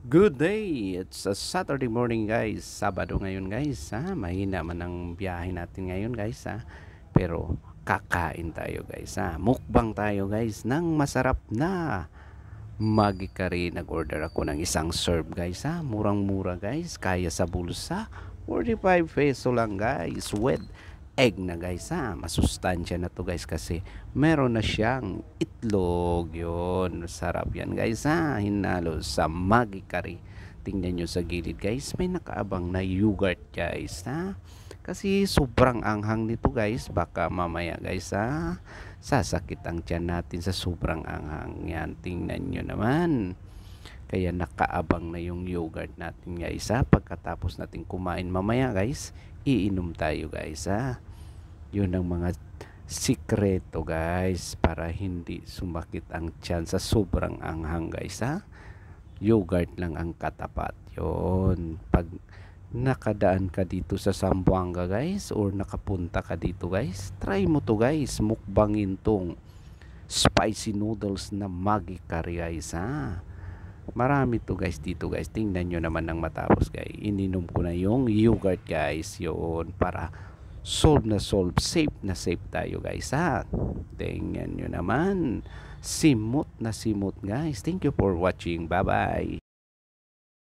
Good day! It's a Saturday morning guys. Sabado ngayon guys. Mahina man ang biyahe natin ngayon guys. Pero kakain tayo guys. Mukbang tayo guys ng masarap na Maggi Curry. Nag-order ako ng isang serve guys. Murang-mura guys. Kaya sa bulsa. 45 peso lang guys. With egg na guys. Masustansya na to guys kasi meron na siyang itlog. Yun, sarap yan guys. Hinalo sa Maggi Curry. Tingnan nyo sa gilid guys, may nakaabang na yogurt guys. Kasi sobrang anghang nito guys. Baka mamaya guys sasakit ang tiyan natin sa sobrang anghang. Yan, tingnan nyo naman. Kaya nakaabang na yung yogurt natin guys. Pagkatapos natin kumain mamaya guys, iinom tayo guys. Yun ang mga sikreto guys para hindi sumakit ang tiyan sa sobrang anghang guys. Yogurt lang ang katapat. Yun, pag nakadaan ka dito sa Zamboanga guys or nakapunta ka dito guys, try mo to guys, mukbangin tong spicy noodles na Maggi Curry guys. Marami to guys dito guys, tingnan nyo naman ng matapos guys. Ininom ko na yung yogurt guys. Yun, para safe na safe tayo guys. Tingnan nyo naman, simot na simot guys. Thank you for watching. Bye bye.